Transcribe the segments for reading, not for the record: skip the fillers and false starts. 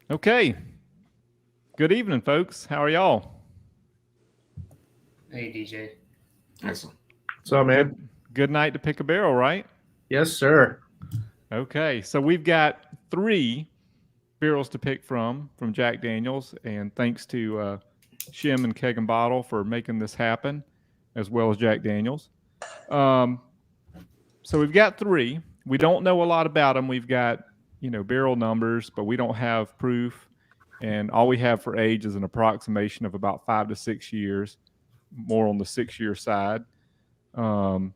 Okay. Good evening, folks. How are y'all? Hey DJ. Excellent. What's up, man? Good night to pick a barrel, right? Yes, sir. Okay. So we've got three barrels to pick from Jack Daniels, and thanks to Shim and Keg and Bottle for making this happen, as well as Jack Daniels. Um, so we've got three. We don't know a lot about them. We've got barrel numbers, but we don't have proof, and all we have for age is an approximation of about 5 to 6 years, more on the 6 year side. Um,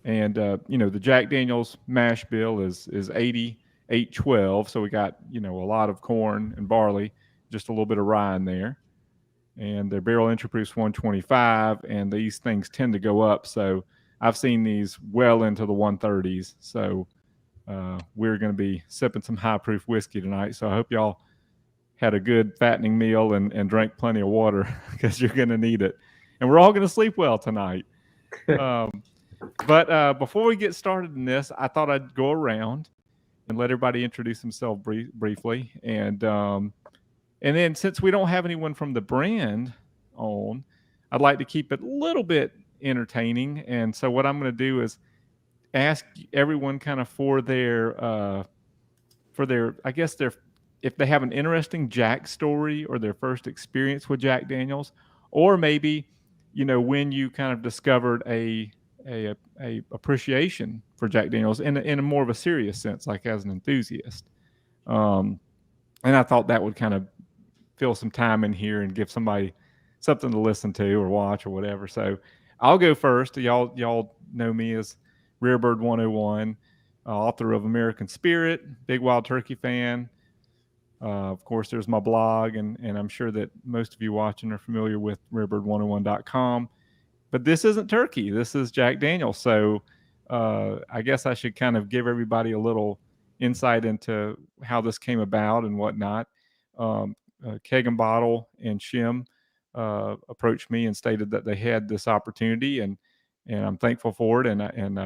and the Jack Daniels mash bill is 8812, so we got a lot of corn and barley, just a little bit of rye in there, and their barrel entry proof's 125, and these things tend to go up. So I've seen these well into the 130s. So we're going to be sipping some high proof whiskey tonight. So I hope y'all had a good fattening meal and drank plenty of water because you're going to need it. And we're all going to sleep well tonight. But before we get started in this, I thought I'd go around and let everybody introduce themselves briefly, and then since we don't have anyone from the brand on, I'd like to keep it a little bit entertaining. And so what I'm going to do is ask everyone kind of for their I guess their if they have an interesting Jack story or their first experience with Jack Daniels, or maybe when you kind of discovered a appreciation for Jack Daniels in a more of a serious sense, like as an enthusiast. Um, and I thought that would kind of fill some time in here and give somebody something to listen to or watch or whatever. So I'll go first. Y'all know me as Rearbird 101, author of American Spirit, big Wild Turkey fan. Of course, there's my blog, and I'm sure that most of you watching are familiar with rearbird101.com. But this isn't turkey. This is Jack Daniels. So I guess I should kind of give everybody a little insight into how this came about and whatnot. Um, Keg and Bottle and Shim approached me and stated that they had this opportunity, and I'm thankful for it. And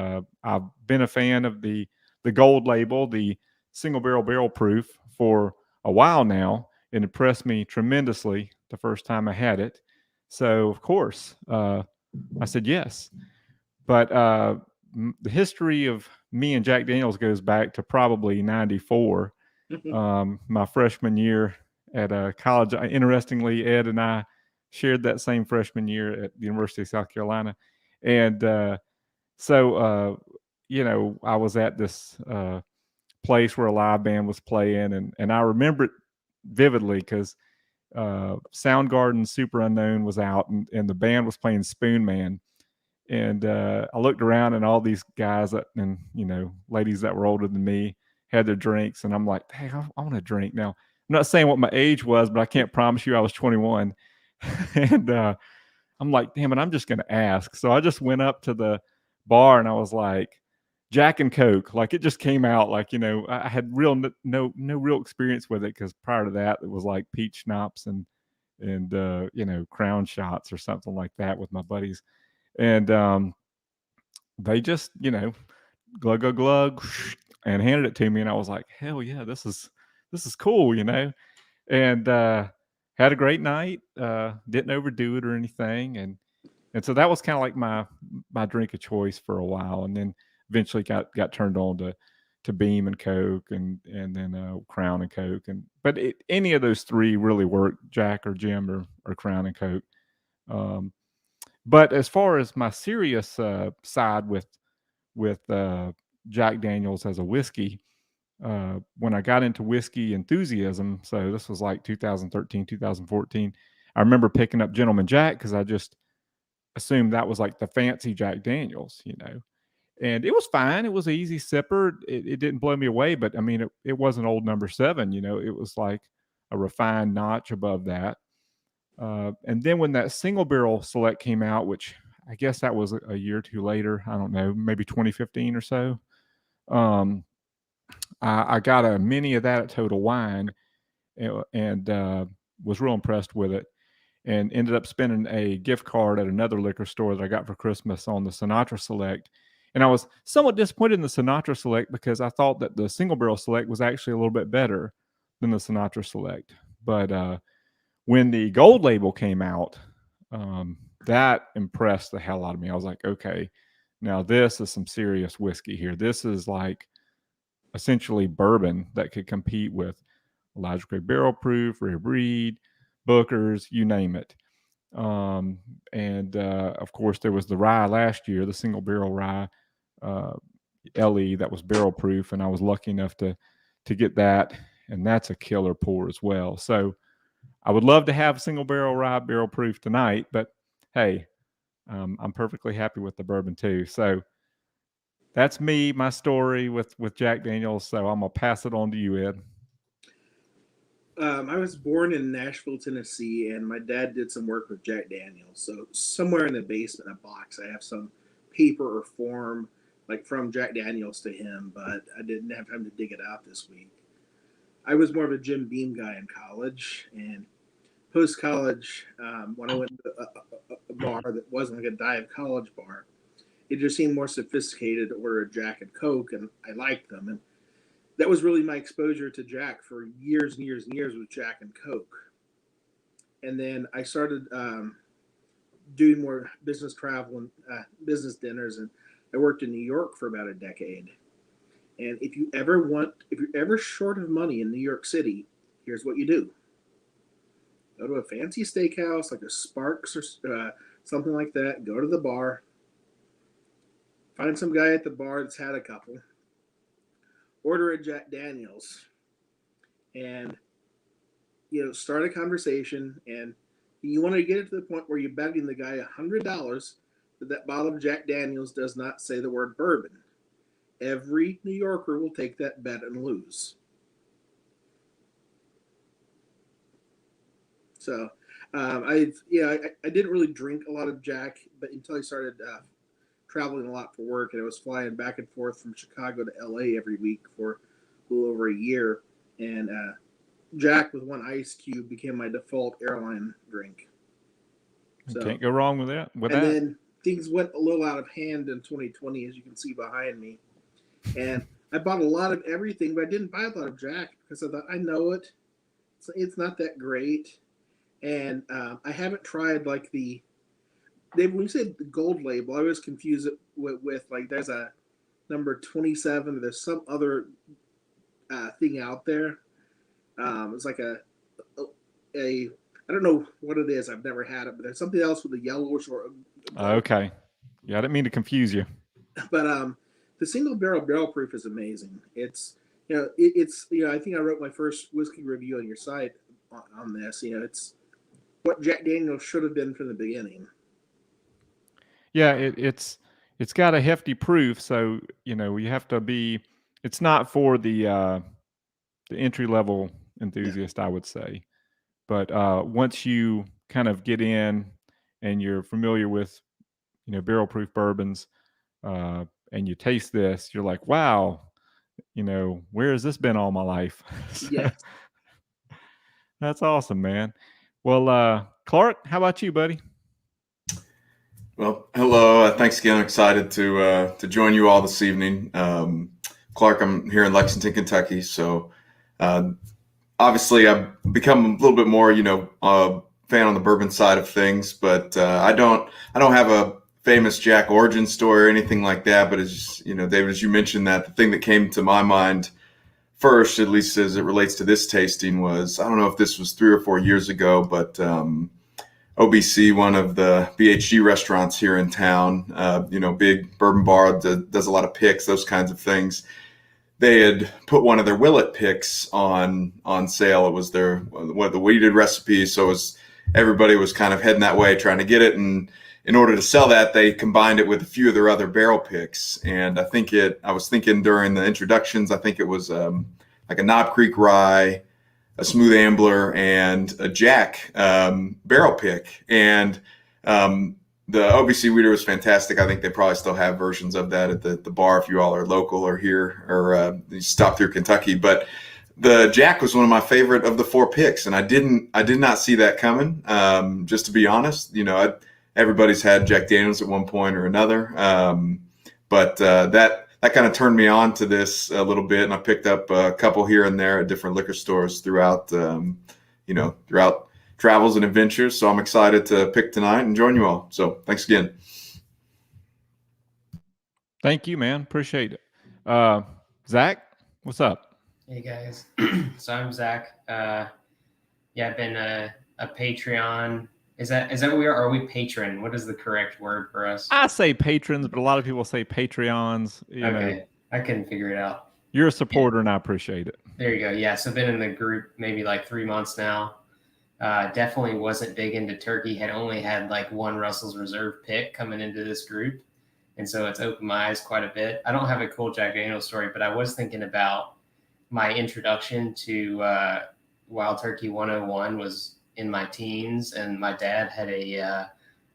I've been a fan of the gold label, the single barrel proof, for a while now. It impressed me tremendously the first time I had it. So of course, I said yes. But the history of me and Jack Daniels goes back to probably '94, my freshman year at college. Interestingly, Ed and I shared that same freshman year at the University of South Carolina. And so, I was at this place where a live band was playing, and I remember it vividly because Soundgarden Super Unknown was out, and the band was playing Spoon Man. And I looked around, and all these guys and ladies that were older than me had their drinks, and I'm like, hey, I want a drink now. I'm not saying what my age was, but I can't promise you I was 21. And I'm like, damn it, I'm just going to ask. So I just went up to the bar and I was like, Jack and Coke. Like, it just came out like, I had no real experience with it because prior to that it was like peach schnapps and crown shots or something like that with my buddies. And they just glug glug glug and handed it to me, and I was like, hell yeah, this is cool. And had a great night. Didn't overdo it or anything, and so that was kind of like my drink of choice for a while, and then eventually got turned on to Beam and Coke, and then Crown and Coke, but any of those three really worked, Jack or Jim or Crown and Coke. Um, but as far as my serious side with Jack Daniels as a whiskey, when I got into whiskey enthusiasm, so this was like 2013, 2014, I remember picking up Gentleman Jack because I just assumed that was like the fancy Jack Daniels. And it was fine. It was an easy sipper. It didn't blow me away, but I mean, it wasn't old number seven. It was like a refined notch above that. And then when that single barrel select came out, which I guess that was a year or two later, I don't know, maybe 2015 or so. Um, I got a mini of that at Total Wine, and was real impressed with it, and ended up spending a gift card at another liquor store that I got for Christmas on the Sinatra Select. And I was somewhat disappointed in the Sinatra Select because I thought that the single barrel Select was actually a little bit better than the Sinatra Select. But when the gold label came out, that impressed the hell out of me. I was like, okay, now this is some serious whiskey here. This is like essentially bourbon that could compete with Elijah Craig Barrel Proof, Rare Breed, Booker's, you name it. And of course, there was the rye last year, the single barrel rye LE that was barrel proof, and I was lucky enough to get that, and that's a killer pour as well. So I would love to have single barrel rye barrel proof tonight, but hey, I'm perfectly happy with the bourbon too. So that's me, my story with Jack Daniels. So I'm gonna pass it on to you, Ed. I was born in Nashville, Tennessee, and my dad did some work with Jack Daniels. So somewhere in the basement, a box, I have some paper or form like from Jack Daniels to him, but I didn't have time to dig it out this week. I was more of a Jim Beam guy in college, and post college, when I went to a bar that wasn't like a dive college bar, it just seemed more sophisticated to order a Jack and Coke, and I liked them. And that was really my exposure to Jack for years and years and years with Jack and Coke. And then I started doing more business travel and business dinners, and I worked in New York for about a decade. And if you're ever short of money in New York City, here's what you do: go to a fancy steakhouse like a Sparks or something like that. Go to the bar, find some guy at the bar that's had a couple, order a Jack Daniels, and start a conversation. And you want to get it to the point where you're begging the guy $100 that bottle of Jack Daniels does not say the word bourbon. Every New Yorker will take that bet and lose. So I didn't really drink a lot of Jack, but until I started traveling a lot for work, and I was flying back and forth from Chicago to LA every week for a little over a year, and Jack with one ice cube became my default airline drink. So, can't go wrong with that. And then things went a little out of hand in 2020, as you can see behind me. And I bought a lot of everything, but I didn't buy a lot of Jack because I thought, I know it. It's not that great. And I haven't tried like when you said the gold label, I was confused with like there's a number 27, or there's some other thing out there. It's like a I don't know what it is. I've never had it, but there's something else with a yellowish or okay. Yeah, I didn't mean to confuse you. But the single barrel proof is amazing. It's I think I wrote my first whiskey review on your site on this. It's what Jack Daniels should have been from the beginning. Yeah, it's got a hefty proof, so you have to be. It's not for the entry level enthusiast, I would say. But once you kind of get in and you're familiar with barrel proof bourbons, and you taste this, you're like, wow, where has this been all my life? Yes. That's awesome, man. Well, Clark, how about you, buddy? Well, hello. Thanks again. I'm excited to join you all this evening. Clark, I'm here in Lexington, Kentucky. So obviously I've become a little bit more, fan on the bourbon side of things, but I don't have a famous Jack origin story or anything like that. But as David, as you mentioned, that the thing that came to my mind first, at least as it relates to this tasting, was, I don't know if this was 3 or 4 years ago, but OBC, one of the BHG restaurants here in town, big bourbon bar that does a lot of picks, those kinds of things. They had put one of their Willet picks on sale. It was one of the weeded recipes, so everybody was kind of heading that way, trying to get it. And in order to sell that, they combined it with a few of their other barrel picks. And I was thinking during the introductions, I think it was like a Knob Creek Rye, a Smooth Ambler, and a Jack barrel pick. And the OBC weeder was fantastic. I think they probably still have versions of that at the bar if you all are local or here, or you stop through Kentucky. But the Jack was one of my favorite of the 4 picks, and I did not see that coming. Just to be honest, everybody's had Jack Daniels at one point or another, but that that kind of turned me on to this a little bit, and I picked up a couple here and there at different liquor stores throughout throughout travels and adventures. So I'm excited to pick tonight and join you all. So thanks again. Thank you, man. Appreciate it. Zach, what's up? Hey guys. So I'm Zach. I've been a Patreon. Is that what we are? Or are we patron? What is the correct word for us? I say patrons, but a lot of people say Patreons. You know, I couldn't figure it out. you're a supporter, and I appreciate it. There you go. Yeah, so been in the group maybe like 3 months now. Definitely wasn't big into turkey. Had only had like one Russell's Reserve pick coming into this group. And so it's opened my eyes quite a bit. I don't have a cool Jack Daniel's story, but I was thinking about my introduction to Wild Turkey 101 was in my teens, and my dad had a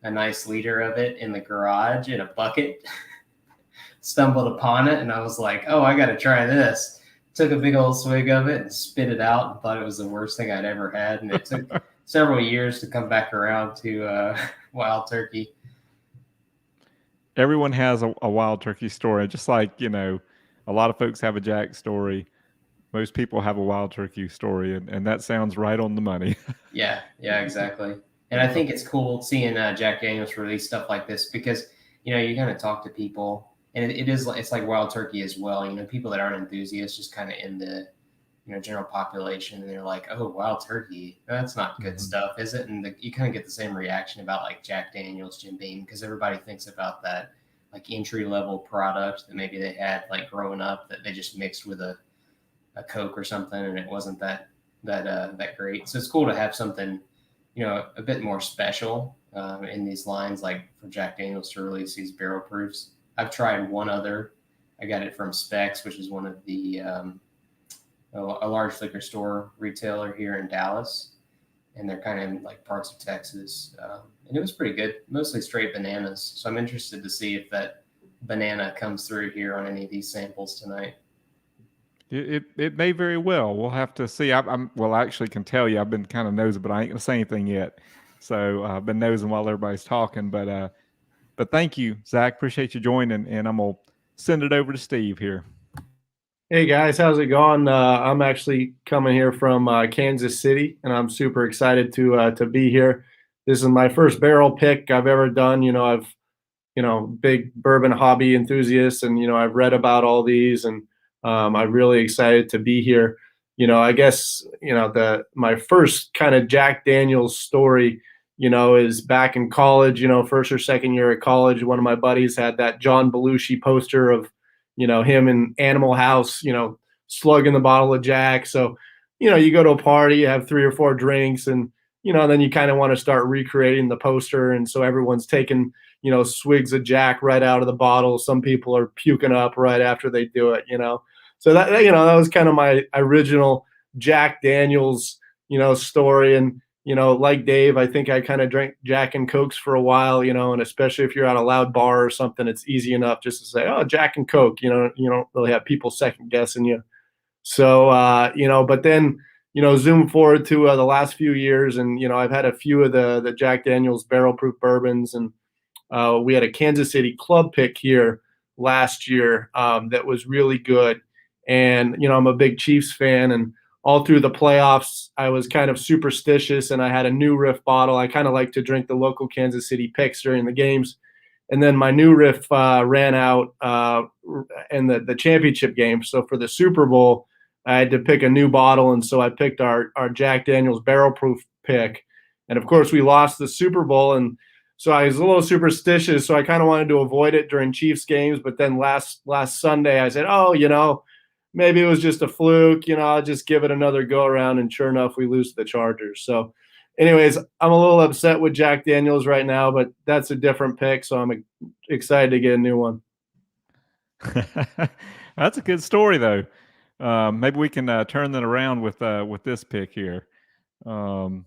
nice liter of it in the garage in a bucket. Stumbled upon it, and I was like, oh, I got to try this. Took a big old swig of it and spit it out and thought it was the worst thing I'd ever had. And it took several years to come back around to Wild Turkey. Everyone has a Wild Turkey story, just like, you know, a lot of folks have a Jack story. Most people have a Wild Turkey story, and that sounds right on the money. Yeah, exactly. And I think it's cool seeing Jack Daniel's release stuff like this because, you know, you kind of talk to people, and it's like Wild Turkey as well. You know, people that aren't enthusiasts just kind of in the, you know, general population, and they're like, oh, Wild Turkey, that's not good stuff, is it? And you kind of get the same reaction about like Jack Daniel's, Jim Beam, because everybody thinks about that like entry level product that maybe they had like growing up that they just mixed with a Coke or something, and it wasn't that great. So it's cool to have something, you know, a bit more special in these lines, like for Jack Daniel's to release these barrel proofs. I've tried one other. I got it from Specs, which is one of the a large liquor store retailer here in Dallas, and they're kind of in like parts of Texas, and it was pretty good. Mostly straight bananas. So I'm interested to see if that banana comes through here on any of these samples tonight. It may very well. We'll have to see. I actually can tell you, I've been kind of nosing, but I ain't gonna say anything yet. So I've been nosing while everybody's talking. But thank you, Zach. Appreciate you joining, and I'm gonna send it over to Steve here. Hey guys, how's it going? I'm actually coming here from Kansas City, and I'm super excited to be here. This is my first barrel pick I've ever done. I've big bourbon hobby enthusiast, and I've read about all these, and I'm really excited to be here. I guess my first kind of Jack Daniel's story, is back in college. First or second year at college, one of my buddies had that John Belushi poster of him in Animal House, slugging the bottle of Jack. So, you go to a party, you have 3 or 4 drinks, and, then you kind of want to start recreating the poster. And so everyone's taking, swigs of Jack right out of the bottle. Some people are puking up right after they do it, So that was kind of my original Jack Daniel's, story. And, like Dave, I think I kind of drank Jack and Cokes for a while, and especially if you're at a loud bar or something, it's easy enough just to say, oh, Jack and Coke, you don't really have people second guessing you. So, but then, zoom forward to the last few years, and, I've had a few of the Jack Daniel's barrel proof bourbons, and we had a Kansas City club pick here last year that was really good. And, I'm a big Chiefs fan, and all through the playoffs, I was kind of superstitious, and I had a New Riff bottle. I kind of like to drink the local Kansas City picks during the games. And then my New Riff ran out in the championship game. So for the Super Bowl, I had to pick a new bottle, and so I picked our Jack Daniel's barrel proof pick. And, of course, we lost the Super Bowl, and so I was a little superstitious, so I kind of wanted to avoid it during Chiefs games. But then last Sunday, I said, oh, maybe it was just a fluke, I'll just give it another go around. And sure enough, we lose to the Chargers. So anyways, I'm a little upset with Jack Daniel's right now, but that's a different pick. So I'm excited to get a new one. That's a good story though. Maybe we can turn that around with this pick here. All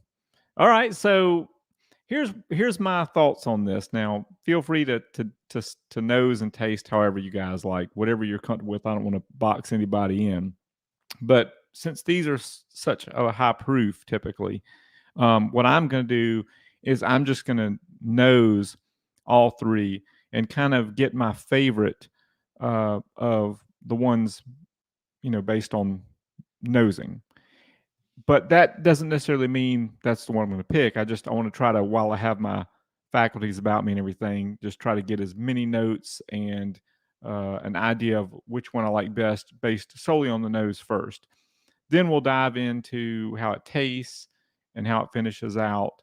right. So here's my thoughts on this. Now, feel free to nose and taste however you guys like, whatever you're comfortable with. I don't want to box anybody in, but since these are such a high proof, typically, what I'm going to do is I'm just going to nose all 3 and kind of get my favorite of the ones, based on nosing. But that doesn't necessarily mean that's the one I'm going to pick. I want to try to, while I have my faculties about me and everything, just try to get as many notes and an idea of which one I like best based solely on the nose first. Then we'll dive into how it tastes and how it finishes out,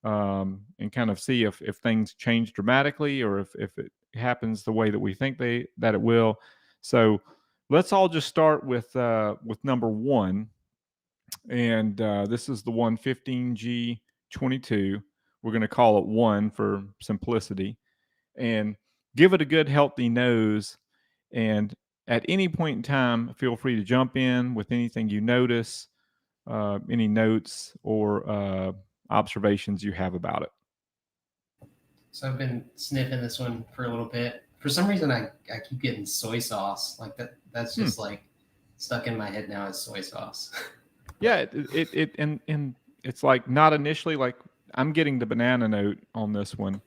and kind of see if things change dramatically or if it happens the way that we think that it will. So let's all just start with number one, and this is the 115G22. We're going to call it 1 for simplicity, and give it a good healthy nose. And at any point in time, feel free to jump in with anything you notice, any notes or observations you have about it. So I've been sniffing this one for a little bit. For some reason, I keep getting soy sauce. Like that's just like stuck in my head now as soy sauce. Yeah, and it's like not initially, like I'm getting the banana note on this one.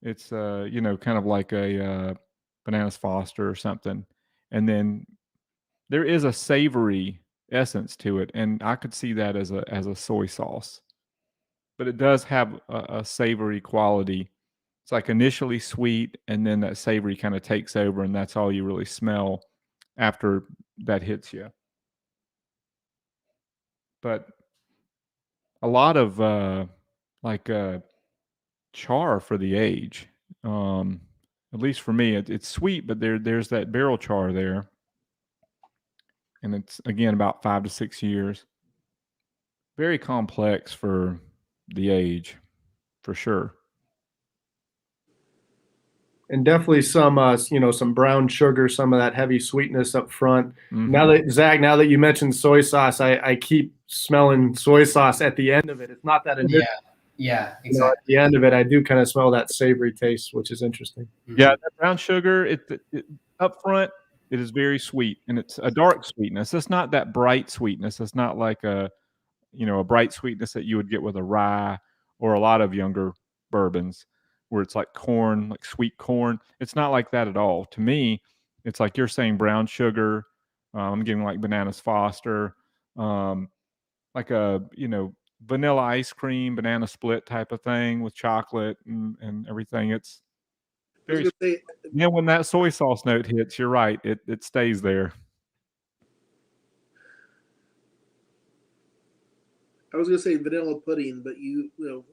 It's kind of like a bananas Foster or something, and then there is a savory essence to it, and I could see that as a soy sauce, but it does have a savory quality. It's like initially sweet, and then that savory kind of takes over, and that's all you really smell after that hits you. But a lot of char for the age. At least for me, it's sweet, but there's that barrel char there, and it's again about 5 to 6 years. Very complex for the age, for sure. And definitely some some brown sugar, some of that heavy sweetness up front. Mhm. Now that Zach, now that you mentioned soy sauce, I keep smelling soy sauce at the end of it. It's not that initial. Yeah, You know, at exactly. the end of it, I do kind of smell that savory taste, which is interesting. Yeah, that brown sugar, it up front, it is very sweet, and it's a dark sweetness. It's not that bright sweetness. It's not like a bright sweetness that you would get with a rye or a lot of younger bourbons, where it's like corn, like sweet corn. It's not like that at all. To me, it's like you're saying brown sugar. I'm getting like bananas Foster, like a vanilla ice cream, banana split type of thing with chocolate and everything. It's I was very gonna say, when that soy sauce note hits, you're right. It stays there. vanilla pudding, but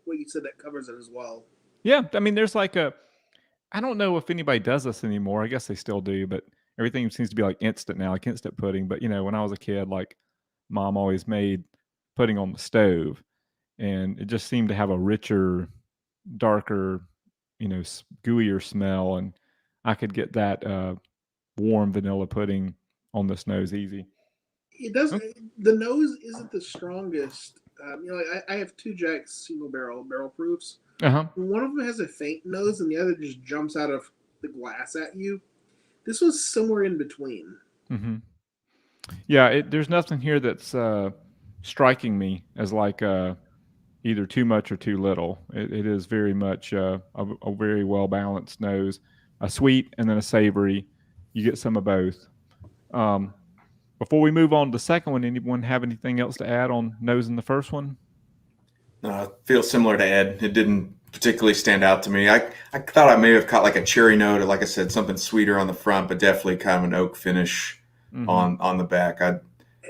what you said, that covers it as well. Yeah, I mean, there's like I don't know if anybody does this anymore. I guess they still do, but everything seems to be like instant now, like instant pudding. But when I was a kid, like mom always made pudding on the stove, and it just seemed to have a richer, darker, gooier smell, and I could get that warm vanilla pudding on this nose easy. It does. Okay. The nose isn't the strongest. I have two Jack's single barrel proofs. Uh-huh. One of them has a faint nose, and the other just jumps out of the glass at you. This was somewhere in between. Mm-hmm. Yeah, there's nothing here that's striking me as like either too much or too little. It is very much a very well balanced nose, a sweet and then a savory. You get some of both. Before we move on to the second one, anyone have anything else to add on nosing the first one? I feel similar to Ed. It didn't particularly stand out to me. I thought I may have caught like a cherry note, or like I said, something sweeter on the front, but definitely kind of an oak finish on the back. I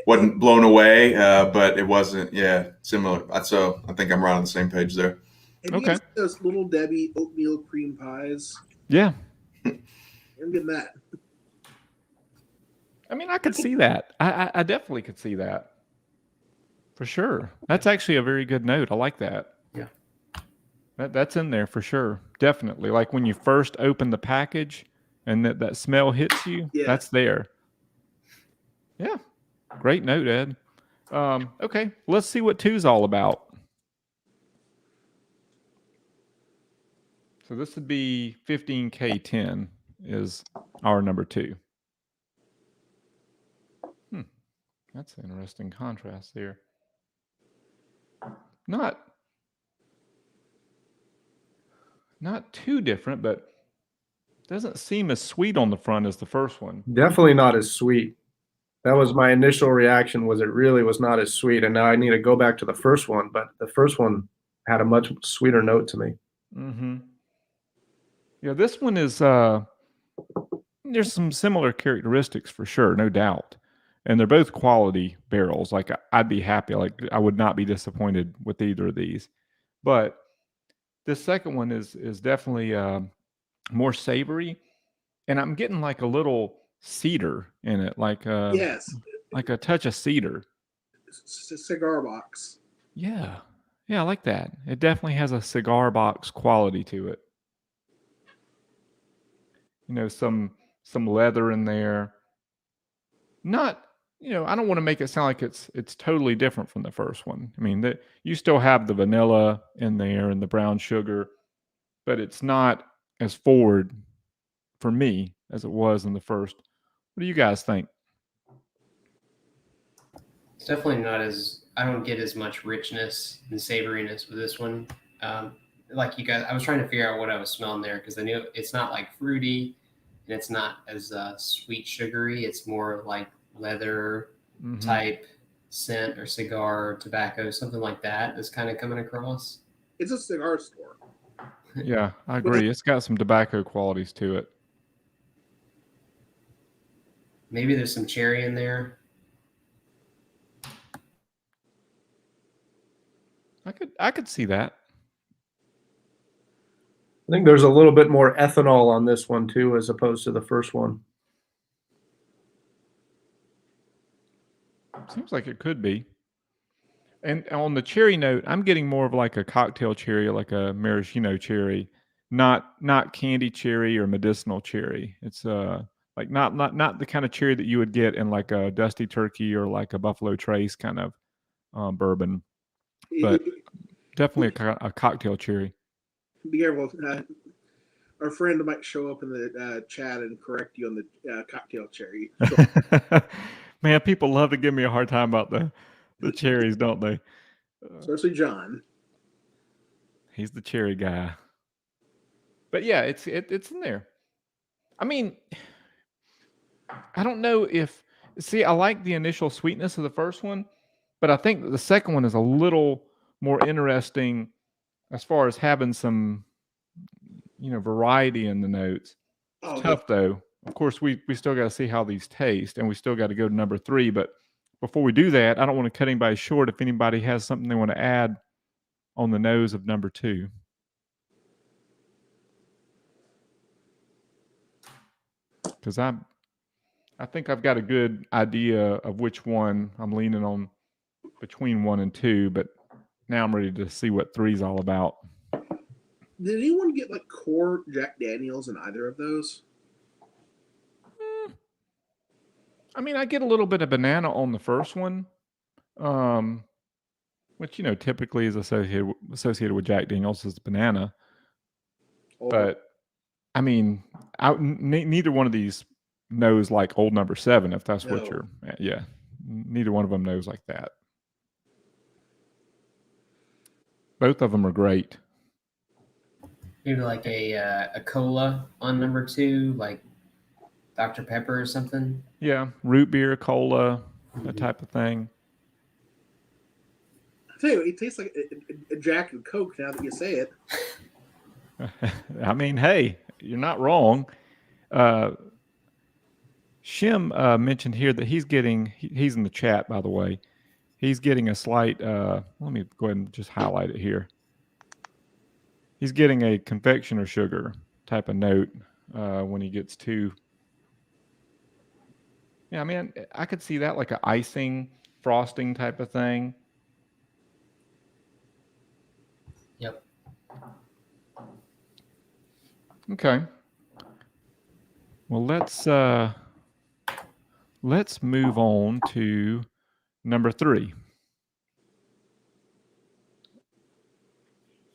wasn't blown away, but it wasn't, similar. So I think I'm right on the same page there. Have you guys seen those Little Debbie oatmeal cream pies? Yeah. I'm getting that. I mean, I could see that. I definitely could see that. For sure. That's actually a very good note. I like that. Yeah. That's in there for sure. Definitely. Like when you first open the package and that smell hits you, that's there. Yeah. Great note, Ed. Okay. Let's see what 2's all about. So this would be 15K10 is our number 2. That's an interesting contrast there. Not too different, but doesn't seem as sweet on the front as the first one. Definitely not as sweet. That was my initial reaction, was it really was not as sweet. And now I need to go back to the first one, but the first one had a much sweeter note to me. Mm-hmm. Yeah, this one is there's some similar characteristics for sure, no doubt. And they're both quality barrels. Like I'd be happy, like I would not be disappointed with either of these. But this second one is definitely more savory, and I'm getting like a little cedar in it, like Yes, a touch of cedar. cigar box. Yeah, yeah, I like that. It definitely has a cigar box quality to it. You know, some leather in there. Not, I don't want to make it sound like it's totally different from the first one. I mean, that you still have the vanilla in there and the brown sugar, but it's not as forward for me as it was in the first. What do you guys think? It's definitely not as, I don't get as much richness and savoriness with this one. Like you guys, I was trying to figure out what I was smelling there because I knew it's not like fruity and it's not as sweet sugary. It's more like leather type scent or cigar, tobacco, something like that is kind of coming across. It's a cigar store. Yeah, I agree. It's got some tobacco qualities to it. Maybe there's some cherry in there. I could see that. I think there's a little bit more ethanol on this one too, as opposed to the first one. Seems like it could be. And on the cherry note, I'm getting more of like a cocktail cherry, like a maraschino cherry, not candy cherry or medicinal cherry. It's like not the kind of cherry that you would get in like a Dusty Turkey or like a Buffalo Trace kind of bourbon, but definitely a cocktail cherry. Be careful. Our friend might show up in the chat and correct you on the cocktail cherry. Man, people love to give me a hard time about the cherries, don't they? Especially John. He's the cherry guy. But yeah, it's in there. I mean, I don't know if I like the initial sweetness of the first one, but I think the second one is a little more interesting as far as having some variety in the notes. It's tough though. Of course, we still got to see how these taste, and we still got to go to number 3. But before we do that, I don't want to cut anybody short. If anybody has something they want to add on the nose of number 2. Because I think I've got a good idea of which one I'm leaning on between 1 and 2, but now I'm ready to see what 3's all about. Did anyone get like core Jack Daniels in either of those? I mean, I get a little bit of banana on the first one, which typically is associated with Jack Daniels is banana. But I mean, neither one of these knows like old number 7. If that's what you're, yeah, neither one of them knows like that. Both of them are great. Maybe like a cola on number 2, like Dr. Pepper or something. Yeah, root beer, cola, that type of thing. I tell you, it tastes like a Jack and Coke now that you say it. I mean, hey, you're not wrong. Shim mentioned here that he's in the chat, by the way. He's getting a slight, let me go ahead and just highlight it here. He's getting a confectioner sugar type of note when he gets to. Yeah, I mean, I could see that like an icing, frosting type of thing. Yep. Okay. Well, let's move on to number 3.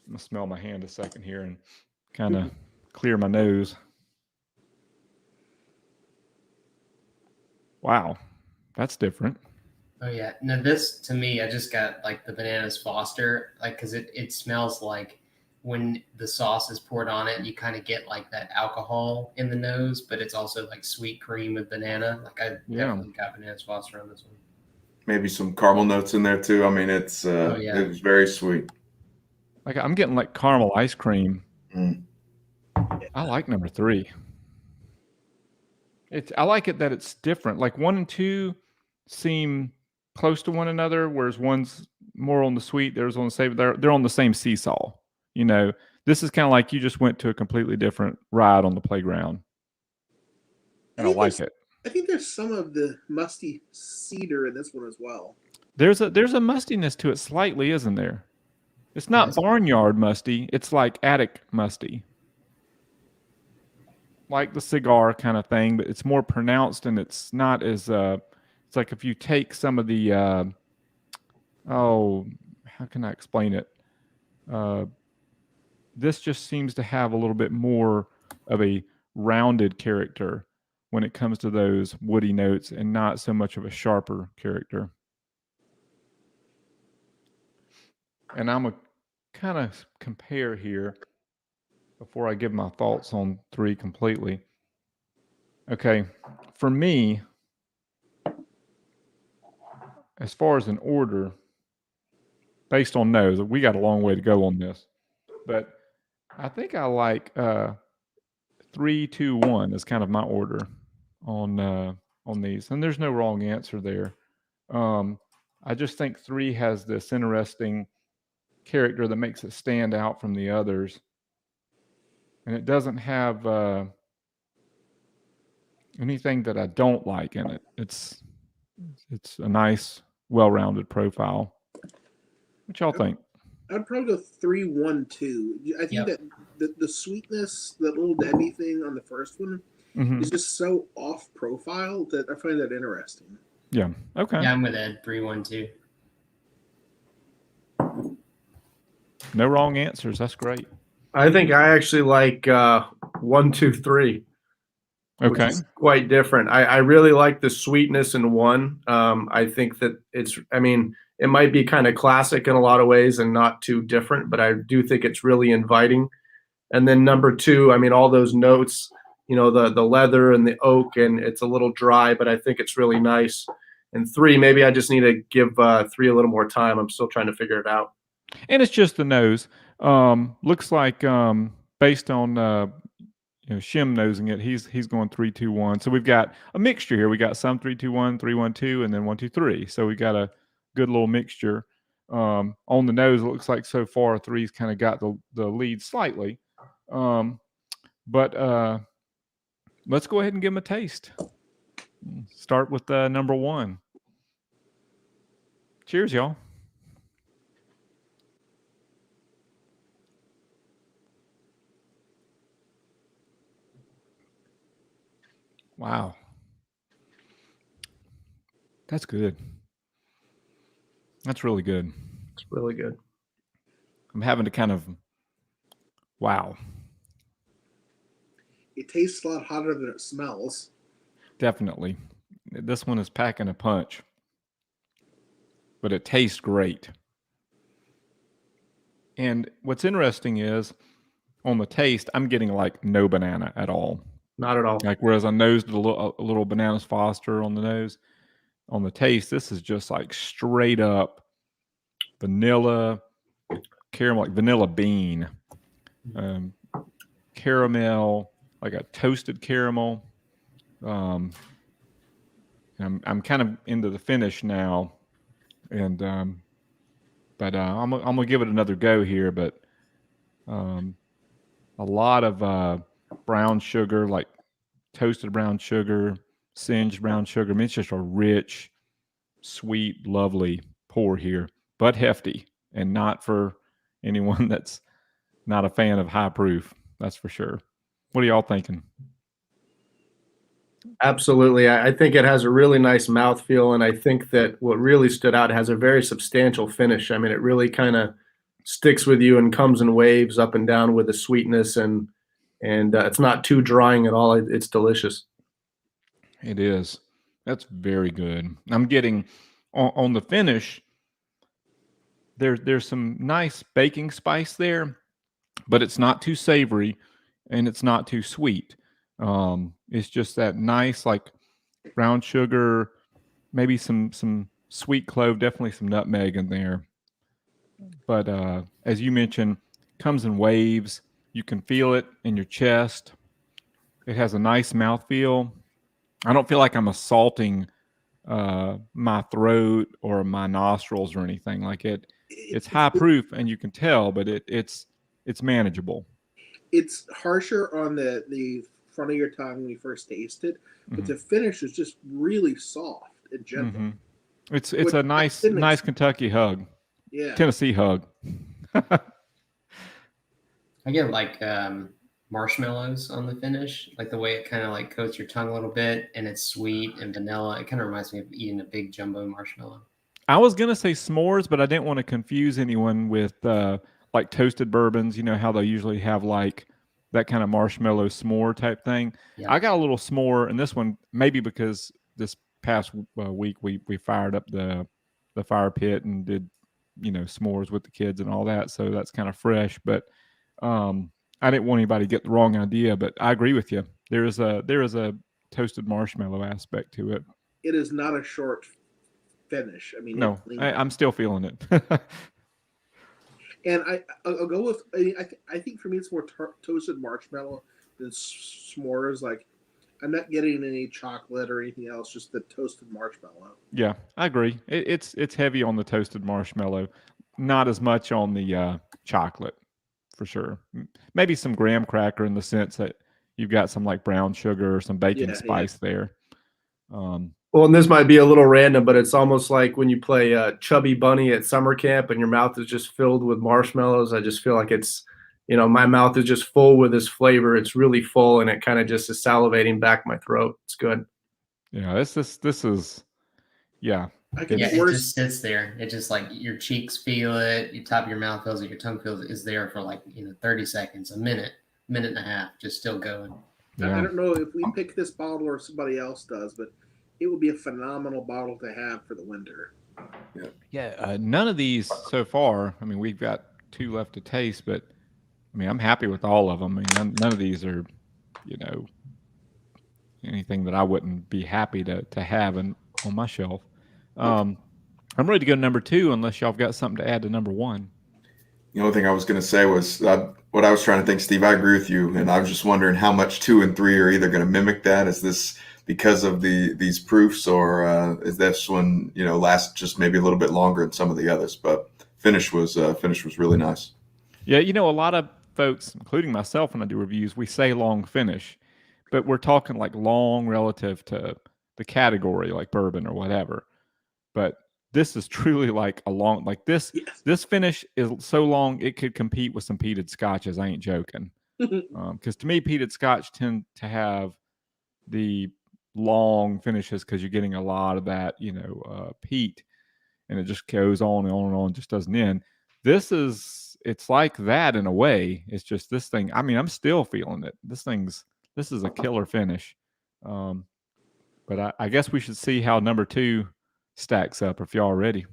I'm gonna smell my hand a second here and kind of clear my nose. Wow, that's different. Oh yeah. Now this, to me, I just got like the Bananas Foster, like because it smells like when the sauce is poured on it, you kind of get like that alcohol in the nose, but it's also like sweet cream with banana. Like I definitely got banana foster on this one. Maybe some caramel notes in there too. I mean, it's it was very sweet. Like I'm getting like caramel ice cream. Mm. I like number 3. I like it that it's different. Like 1 and 2 seem close to one another, whereas one's more on the sweet, there's on the savory. They're on the same seesaw. You know, this is kind of like you just went to a completely different ride on the playground. And I like it. I think there's some of the musty cedar in this one as well. There's a mustiness to it slightly, isn't there? It's not barnyard musty. It's like attic musty. Like the cigar kind of thing, but it's more pronounced and it's not as it's like if you take some of the how can I explain it? This just seems to have a little bit more of a rounded character when it comes to those woody notes and not so much of a sharper character. And I'm going to kind of compare here before I give my thoughts on 3 completely. Okay, for me, as far as an order, based on nose, we got a long way to go on this. But I think I like 3, 2, 1 is kind of my order on these, and there's no wrong answer there. I just think 3 has this interesting character that makes it stand out from the others, and it doesn't have anything that I don't like in it. It's a nice, well-rounded profile. What y'all think? I'd probably go 3, 1, 2. I think that the sweetness, that little Debbie thing on the first one, is just so off profile that I find that interesting. Yeah. Okay. Yeah, I'm with Ed. 3, 1, 2. No wrong answers. That's great. I think I actually like 1, 2, 3. Okay. Which is quite different. I really like the sweetness in 1. I think that it might be kind of classic in a lot of ways and not too different, but I do think it's really inviting. And then number 2, I mean, all those notes, you know, the leather and the oak, and it's a little dry, but I think it's really nice. And 3, maybe I just need to give 3 a little more time. I'm still trying to figure it out. And it's just the nose. Looks like based on Shim nosing it, he's going 3, 2, 1. So we've got a mixture here. We got some 3, 2, 1, 3, 1, 2, and then 1, 2, 3. So we got a good little mixture. On the nose, it looks like so far 3's kind of got the lead slightly. But let's go ahead and give them a taste. Start with number 1. Cheers, y'all. Wow. That's good. That's really good. It's really good. I'm having to kind of, wow. It tastes a lot hotter than it smells. Definitely. This one is packing a punch, but it tastes great. And what's interesting is on the taste, I'm getting like no banana at all. Not at all. Like whereas I nosed a little bananas Foster on the nose, on the taste, this is just like straight up vanilla caramel, like vanilla bean, caramel, like a toasted caramel. I'm kind of into the finish now, and but I'm gonna give it another go here. But a lot of brown sugar, like toasted brown sugar, singed brown sugar. I mean, it's just a rich, sweet, lovely pour here, but hefty, and not for anyone that's not a fan of high proof. That's for sure. What are y'all thinking? Absolutely. I think it has a really nice mouthfeel, and I think that what really stood out, it has a very substantial finish. I mean, it really kind of sticks with you and comes in waves up and down with the sweetness, and it's not too drying at all. It's delicious. It is. That's very good. I'm getting on the finish. There's some nice baking spice there, but it's not too savory and it's not too sweet. It's just that nice, like brown sugar, maybe some sweet clove, definitely some nutmeg in there. But as you mentioned, comes in waves. You can feel it in your chest. It has a nice mouthfeel. I don't feel like I'm assaulting my throat or my nostrils or anything like it. It's high proof, and you can tell, but it's manageable. It's harsher on the front of your tongue when you first taste it, but Mm-hmm. the finish is just really soft and gentle. Mm-hmm. It's Which a I nice didn't Kentucky hug, Yeah, Tennessee hug. I get like marshmallows on the finish, like the way it kind of like coats your tongue a little bit, and it's sweet and vanilla. It kind of reminds me of eating a big jumbo marshmallow. I was gonna say s'mores, but I didn't want to confuse anyone with like toasted bourbons. You know how they usually have like that kind of marshmallow s'more type thing. Yeah. I got a little s'more, and this one maybe because this past week we fired up the fire pit and did s'mores with the kids and all that, so that's kind of fresh. But um, I didn't want anybody to get the wrong idea. But I agree with you. There is a toasted marshmallow aspect to it. it is not a short finish. I mean, No, it's lingering. I'm still feeling it. And I'll go with I think for me it's more toasted marshmallow than s'mores. Like I'm not getting any chocolate or anything else, just the toasted marshmallow. Yeah, I agree. It's heavy on the toasted marshmallow, not as much on the chocolate, for sure. Maybe some graham cracker in the sense that you've got some like brown sugar or some baking Yeah, spice there. Um, Well, and this might be a little random, but it's almost like when you play Chubby Bunny at summer camp and your mouth is just filled with marshmallows. I just feel like it's, my mouth is just full with this flavor. It's really full, and it kind of just is salivating back my throat. It's good. yeah, this is yeah. I could Yeah, be it worse. just sits there. It just like your cheeks feel it, your top of your mouth feels it, your tongue feels it. Is there for like 30 seconds, a minute, minute and a half, just still going. I Yeah. don't know if we pick this bottle or somebody else does, but it would be a phenomenal bottle to have for the winter. Yeah, none of these so far. I mean, we've got two left to taste, but I mean, I'm happy with all of them. I mean, none of these are, you know, anything that I wouldn't be happy to have on my shelf. I'm ready to go to number two, unless y'all have got something to add to number one. The only thing I was going to say was what I was trying to think, Steve. I agree with you, and I was just wondering how much 2 and 3 are either going to mimic that. Is this because of these proofs, or is this one last just maybe a little bit longer than some of the others? But finish was really nice. Yeah, a lot of folks, including myself, when I do reviews, we say long finish, but we're talking like long relative to the category, like bourbon or whatever. But this is truly like a long, like this. Yes. This finish is so long it could compete with some peated scotches. I ain't joking. Because to me, peated scotch tend to have the long finishes because you're getting a lot of that, peat, and it just goes on and on and on, just doesn't end. It's like that in a way. It's just this thing. I mean, I'm still feeling it. This is a killer finish. But I guess we should see how number two stacks up if y'all are ready.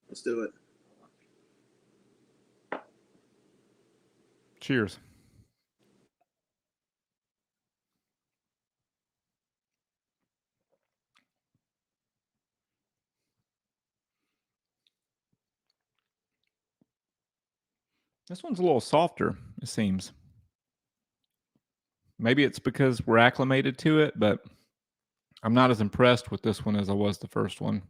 Let's do it. Cheers. This one's a little softer, it seems. Maybe it's because we're acclimated to it, but I'm not as impressed with this one as I was the first one.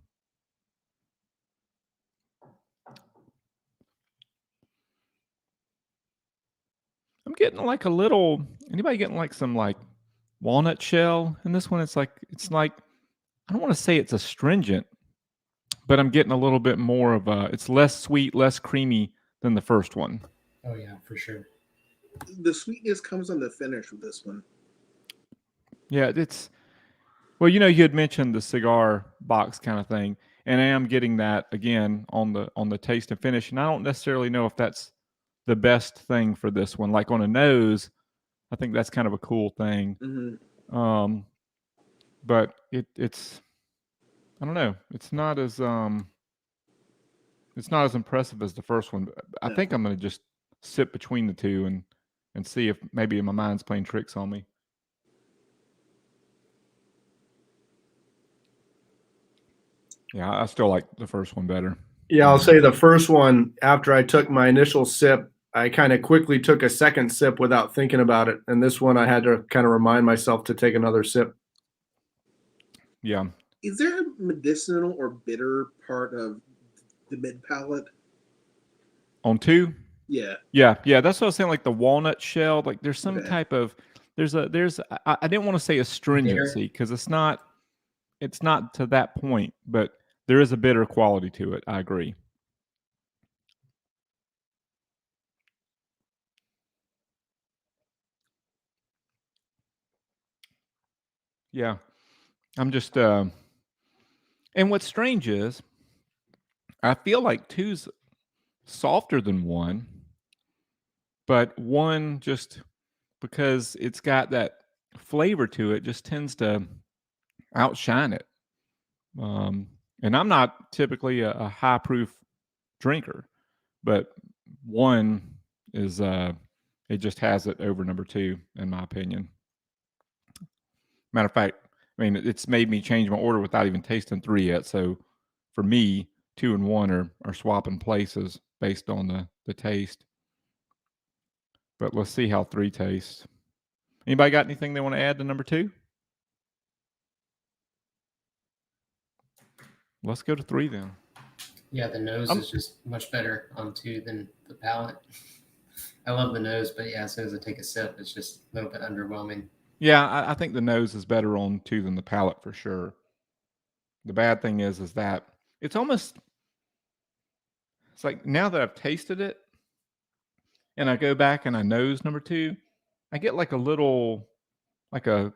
I'm getting like a little. Anybody getting like some like walnut shell in this one? It's like I don't want to say it's astringent, but I'm getting a little bit more of a. It's less sweet, less creamy than the first one. Oh yeah, for sure. The sweetness comes on the finish with this one. Yeah, it's. Well, you had mentioned the cigar box kind of thing, and I am getting that again on the taste and finish, and I don't necessarily know if that's the best thing for this one. Like on a nose, I think that's kind of a cool thing. Mm-hmm. But it's I don't know. It's not as impressive as the first one. I think I'm gonna just sip between the two and see if maybe my mind's playing tricks on me. Yeah, I still like the first one better. Yeah, I'll say the first one, after I took my initial sip, I kind of quickly took a second sip without thinking about it. And this one, I had to kind of remind myself to take another sip. Yeah. Is there a medicinal or bitter part of the mid palate? On 2? Yeah. Yeah. That's what I was saying. Like the walnut shell, like there's some Okay. type of, I didn't want to say astringency because it's not to that point, but there is a bitter quality to it. I agree. Yeah. I'm just, and what's strange is I feel like 2's softer than 1, but 1 just because it's got that flavor to it just tends to outshine it. And I'm not typically a high proof drinker, but 1 is it just has it over number 2 in my opinion. Matter of fact, I mean it's made me change my order without even tasting 3 yet. So for me, 2 and 1 are swapping places based on the taste. But let's see how 3 tastes. Anybody got anything they want to add to number 2? Let's go to 3 then. Yeah, the nose is just much better on 2 than the palate. I love the nose, but yeah, as soon as I take a sip, it's just a little bit underwhelming. Yeah, I think the nose is better on 2 than the palate for sure. The bad thing is that it's like now that I've tasted it and I go back and I nose number 2, I get like a little, like a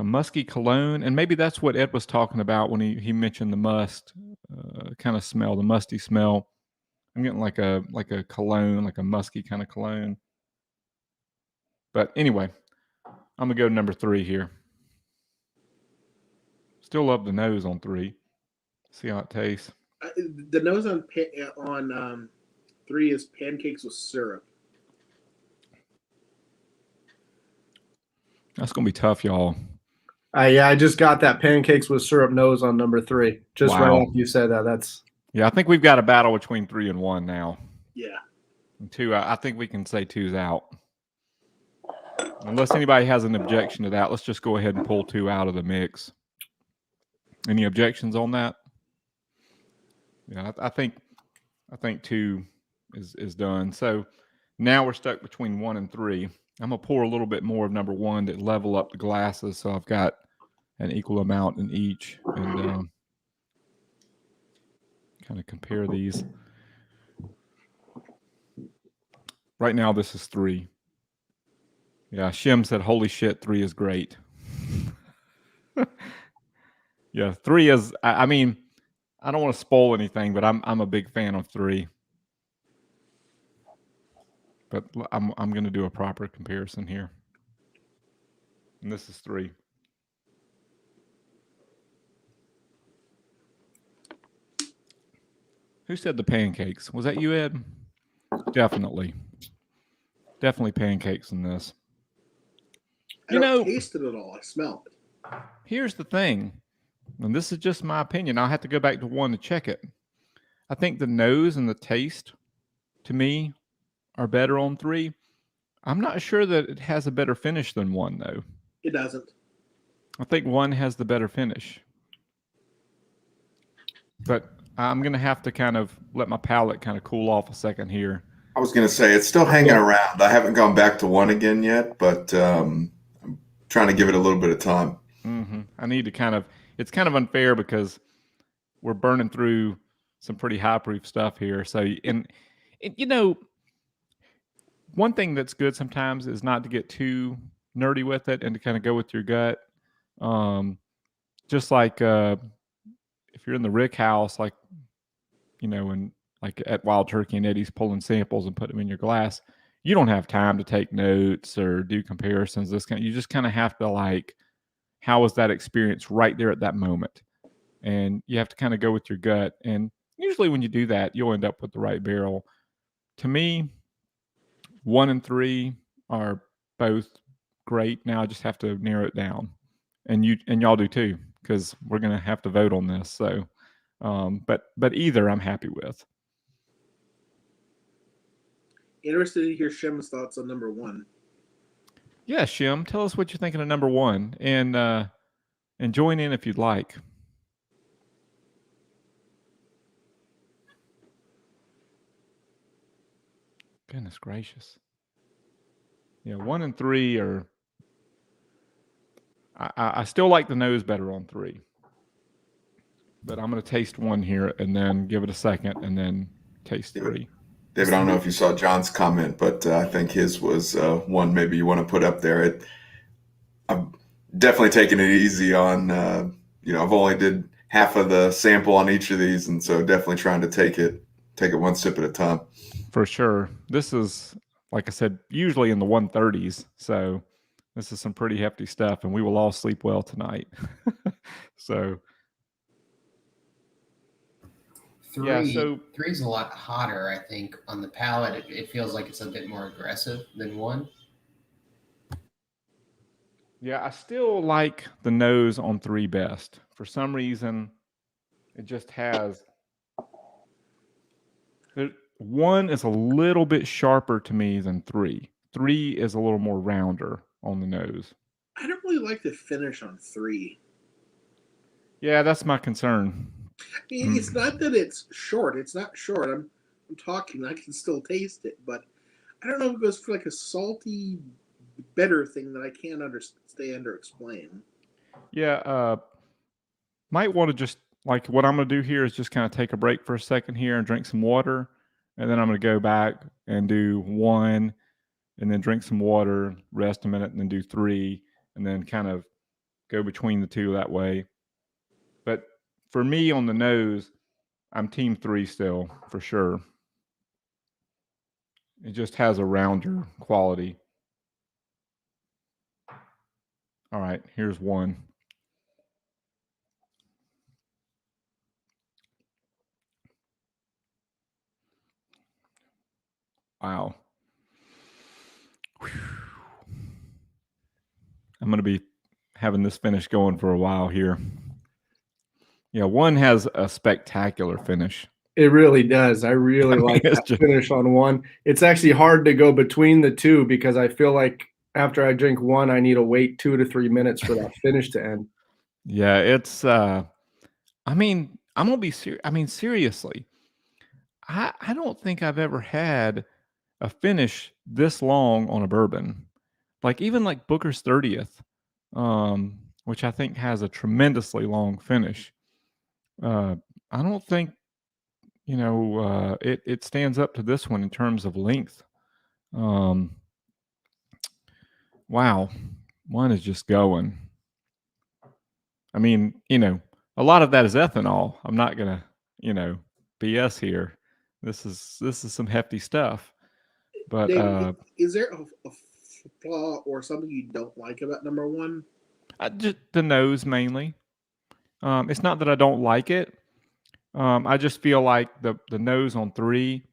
musky cologne. And maybe that's what Ed was talking about when he mentioned the must kind of smell, the musty smell. I'm getting like a cologne, like a musky kind of cologne. But anyway, I'm gonna go to number 3 here. Still love the nose on 3. See how it tastes. The nose on 3 is pancakes with syrup. That's gonna be tough, y'all. Yeah, I just got that pancakes with syrup nose on number 3. Just Wow. right after you said that. Yeah, I think we've got a battle between 3 and 1 now. Yeah. And 2, I think we can say 2's out. Unless anybody has an objection to that, let's just go ahead and pull 2 out of the mix. Any objections on that? Yeah, I think 2 is done. So now we're stuck between 1 and 3. I'm gonna pour a little bit more of number 1 to level up the glasses, so I've got an equal amount in each, and kind of compare these. Right now, this is 3. Yeah, Shim said, "Holy shit, 3 is great." Yeah, 3 is. I mean, I don't want to spoil anything, but I'm a big fan of 3. But I'm going to do a proper comparison here, and this is 3. Who said the pancakes? Was that you, Ed? Definitely pancakes in this. I don't taste it at all. I smell it. Here's the thing, and this is just my opinion. I'll have to go back to 1 to check it. I think the nose and the taste, to me, are better on 3. I'm not sure that it has a better finish than 1, though. It doesn't. I think 1 has the better finish. But I'm going to have to kind of let my palate kind of cool off a second here. I was going to say, it's still hanging around. I haven't gone back to 1 again yet, but I'm trying to give it a little bit of time. Mm-hmm. I need to kind of, it's kind of unfair because we're burning through some pretty high proof stuff here. So, and you know, one thing that's good sometimes is not to get too nerdy with it and to kind of go with your gut. Just like if you're in the Rick house, like, you know, and like at Wild Turkey and Eddie's pulling samples and put them in your glass, you don't have time to take notes or do comparisons. You just kind of have to like, how was that experience right there at that moment? And you have to kind of go with your gut. And usually when you do that, you'll end up with the right barrel. To me, 1 and 3 are both great. Now I just have to narrow it down, and y'all do too, because we're gonna have to vote on this. So, but either I'm happy with. Interested to hear Shem's thoughts on number 1. Yeah, Shim, tell us what you're thinking of number 1, and join in if you'd like. Goodness gracious. Yeah, 1 and 3 are. I still like the nose better on 3, but I'm going to taste 1 here and then give it a second and then taste 3. David, I don't know if you saw John's comment, but I think his was one maybe you want to put up there. I'm definitely taking it easy on, I've only did half of the sample on each of these, and so definitely trying to take it one sip at a time. For sure. This is, like I said, usually in the 130s, so this is some pretty hefty stuff, and we will all sleep well tonight. So, Three's a lot hotter, I think, on the palate. It feels like it's a bit more aggressive than 1. Yeah, I still like the nose on 3 best. For some reason, it just has. 1 is a little bit sharper to me than 3. 3 is a little more rounder on the nose. I don't really like the finish on 3. Yeah, that's my concern. I mean, it's not that it's short. It's not short. I'm talking. I can still taste it, but I don't know if it goes for like a salty, bitter thing that I can't understand or explain. Yeah, might want to just, like, what I'm going to do here is just kind of take a break for a second here and drink some water, and then I'm going to go back and do 1, and then drink some water, rest a minute, and then do 3, and then kind of go between the 2 that way. But for me on the nose, I'm team 3 still, for sure. It just has a rounder quality. All right, here's 1. Wow. Whew. I'm going to be having this finish going for a while here. Yeah, 1 has a spectacular finish. It really does. I really like that finish on 1. It's actually hard to go between the 2 because I feel like after I drink 1, I need to wait 2 to 3 minutes for that finish to end. Yeah, it's. I mean, I'm gonna be serious. I mean, seriously, I don't think I've ever had a finish this long on a bourbon. Like even like Booker's 30th, which I think has a tremendously long finish. I don't think it stands up to this one in terms of length. Wow, 1 is just going. I mean, a lot of that is ethanol. I'm not gonna, BS here. This is some hefty stuff. But David, is there a flaw or something you don't like about number 1? Just the nose mainly. It's not that I don't like it. I just feel like the nose on 3.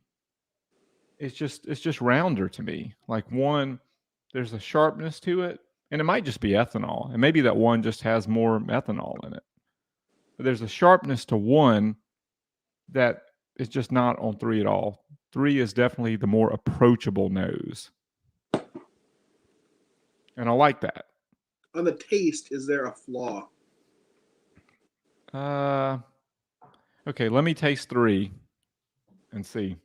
It's just rounder to me. Like 1, there's a sharpness to it, and it might just be ethanol, and maybe that 1 just has more ethanol in it. But there's a sharpness to 1 that is just not on 3 at all. 3 is definitely the more approachable nose, and I like that. On the taste, is there a flaw? Okay, let me taste 3 and see.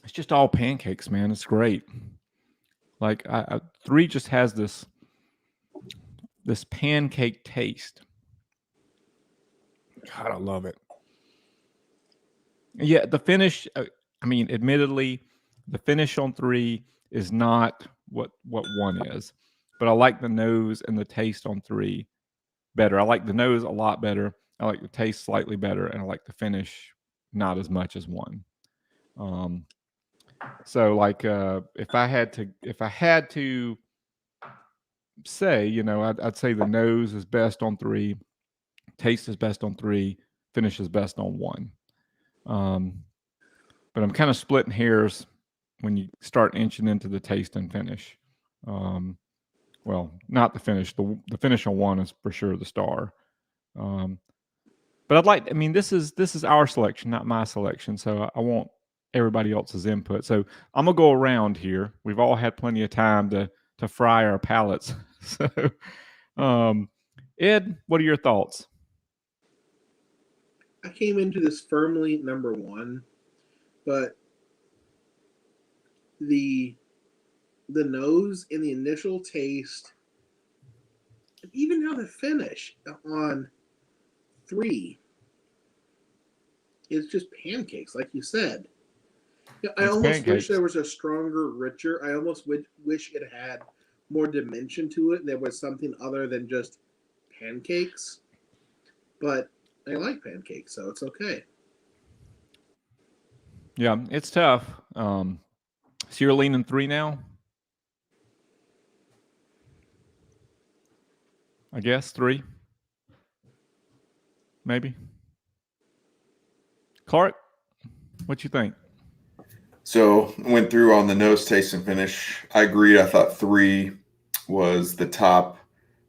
It's just all pancakes, man. It's great. Like 3 just has this pancake taste. God, I love it. Yeah, the finish. I mean, admittedly, the finish on 3 is not what 1 is, but I like the nose and the taste on 3 better. I like the nose a lot better. I like the taste slightly better, and I like the finish not as much as 1. So like if I had to say, I'd say the nose is best on 3, taste is best on 3, finish is best on 1. but I'm kind of splitting hairs when you start inching into the taste and finish. Well, not the finish. The finish on one is for sure the star. But I'd like. I mean, this is our selection, not my selection. So I want everybody else's input. So I'm gonna go around here. We've all had plenty of time to fry our palates. So, Ed, what are your thoughts? I came into this firmly number one, but the nose and the initial taste, and even now the finish on 3 is just pancakes, like you said. I It's almost wish pancakes. there was a stronger, richer. I almost wish it had more dimension to it. There was something other than just pancakes. But I like pancakes, so it's okay. Yeah, it's tough. So you're leaning 3 now? I guess 3, maybe. Clark, what you think? So I went through on the nose, taste, and finish. I agreed. I thought 3 was the top.